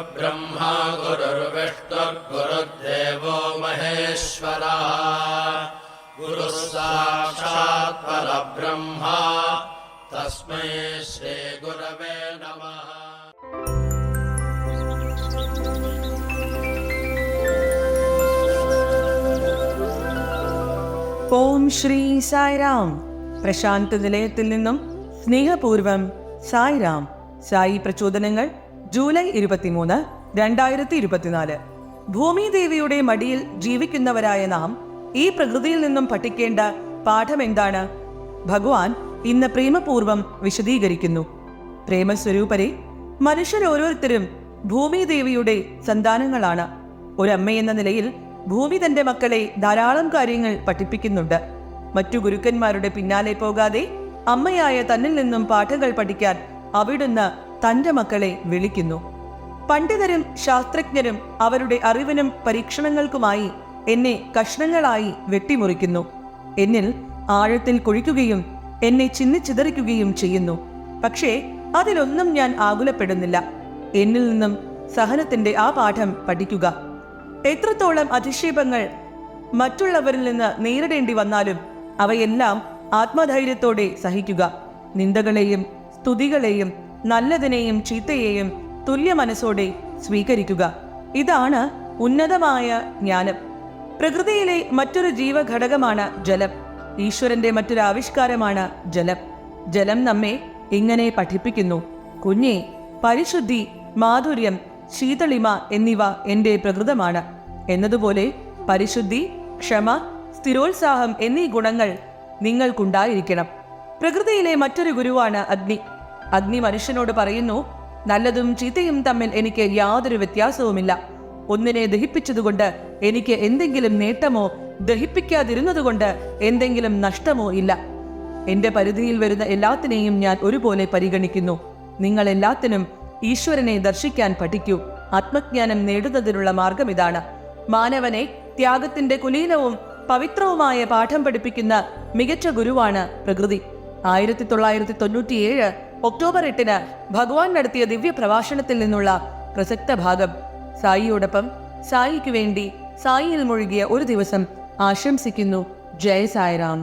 गुरुर्ब्रह्मा गुरुर्विष्णुर्गुरुर्देवो महेश्वरः गुरुः साक्षात् परब्रह्मा तस्मै श्रीगुरवे नमः। ഓം ശ്രീ സായിറാം. പ്രശാന്ത നിലയത്തിൽ നിന്നും സ്നേഹപൂർവം സായിറാം. സായി പ്രചോദനങ്ങൾ ജൂലൈ 23, 2024. ഭൂമിദേവിയുടെ മടിയിൽ ജീവിക്കുന്നവരായ നാം ഈ പ്രകൃതിയിൽ നിന്നും പഠിക്കേണ്ട പാഠം എന്താണ്? ഭഗവാൻ ഇന്ന് പ്രേമപൂർവം വിശദീകരിക്കുന്നു. പ്രേമസ്വരൂപരെ, മനുഷ്യരോരോരുത്തരും ഭൂമിദേവിയുടെ സന്താനങ്ങളാണ്. ഒരമ്മയെന്ന നിലയിൽ ഭൂമി തന്റെ മക്കളെ ധാരാളം കാര്യങ്ങൾ പഠിപ്പിക്കുന്നുണ്ട്. മറ്റു ഗുരുക്കന്മാരുടെ പിന്നാലെ പോകാതെ അമ്മയായ തന്നിൽ നിന്നും പാഠങ്ങൾ പഠിക്കാൻ അവിടുന്ന് തന്റെ മക്കളെ വിളിക്കുന്നു. പണ്ഡിതരും ശാസ്ത്രജ്ഞരും അവരുടെ അറിവിനും പരീക്ഷണങ്ങൾക്കുമായി എന്നെ കഷ്ണങ്ങളായി വെട്ടിമുറിക്കുന്നു. എന്നിൽ ആഴത്തിൽ കുഴിക്കുകയും എന്നെ ചിന്നിച്ചിതറിക്കുകയും ചെയ്യുന്നു. പക്ഷേ അതിലൊന്നും ഞാൻ ആകുലപ്പെടുന്നില്ല. എന്നിൽ നിന്നും സഹനത്തിന്റെ ആ പാഠം പഠിക്കുക. എത്രത്തോളം അധിക്ഷേപങ്ങൾ മറ്റുള്ളവരിൽ നിന്ന് നേരിടേണ്ടി വന്നാലും അവയെല്ലാം ആത്മധൈര്യത്തോടെ സഹിക്കുക. നിന്ദകളെയും സ്തുതികളെയും നല്ലതിനെയും ചീത്തയെയും തുല്യ മനസ്സോടെ സ്വീകരിക്കുക. ഇതാണ് ഉന്നതമായ ജ്ഞാനം. പ്രകൃതിയിലെ മറ്റൊരു ജീവഘടകമാണ് ജലം. ഈശ്വരന്റെ മറ്റൊരു ആവിഷ്കാരമാണ് ജലം. ജലം നമ്മെ ഇങ്ങനെ പഠിപ്പിക്കുന്നു: കുഞ്ഞേ, പരിശുദ്ധി, മാധുര്യം, ശീതളിമ എന്നിവ എന്റെ പ്രകൃതമാണ്. എന്നതുപോലെ പരിശുദ്ധി, ക്ഷമ, സ്ഥിരോത്സാഹം എന്നീ ഗുണങ്ങൾ നിങ്ങൾക്കുണ്ടായിരിക്കണം. പ്രകൃതിയിലെ മറ്റൊരു ഗുരുവാണ് അഗ്നി. അഗ്നി മനുഷ്യനോട് പറയുന്നു: നല്ലതും ചീത്തയും തമ്മിൽ എനിക്ക് യാതൊരു വ്യത്യാസവുമില്ല. ഒന്നിനെ ദഹിപ്പിച്ചതുകൊണ്ട് എനിക്ക് എന്തെങ്കിലും നേട്ടമോ ദഹിപ്പിക്കാതിരുന്നതുകൊണ്ട് എന്തെങ്കിലും നഷ്ടമോ ഇല്ല. എന്റെ പരിധിയിൽ വരുന്ന എല്ലാത്തിനെയും ഞാൻ ഒരുപോലെ പരിഗണിക്കുന്നു. നിങ്ങൾ എല്ലാത്തിനും ഈശ്വരനെ ദർശിക്കാൻ പഠിക്കൂ. ആത്മജ്ഞാനം നേടുന്നതിനുള്ള മാർഗം ഇതാണ്. മാനവനെ ത്യാഗത്തിന്റെ കുലീനവും പവിത്രവുമായ പാഠം പഠിപ്പിക്കുന്ന മികച്ച ഗുരുവാണ് പ്രകൃതി. 1997 ഒക്ടോബർ 8 ഭഗവാൻ നടത്തിയ ദിവ്യ പ്രഭാഷണത്തിൽ നിന്നുള്ള പ്രസക്ത ഭാഗം. സായിയോടൊപ്പം സായിക്ക് വേണ്ടി സായിയിൽ മുഴുകിയ ഒരു ദിവസം ആശംസിക്കുന്നു. ജയ സായിറാം.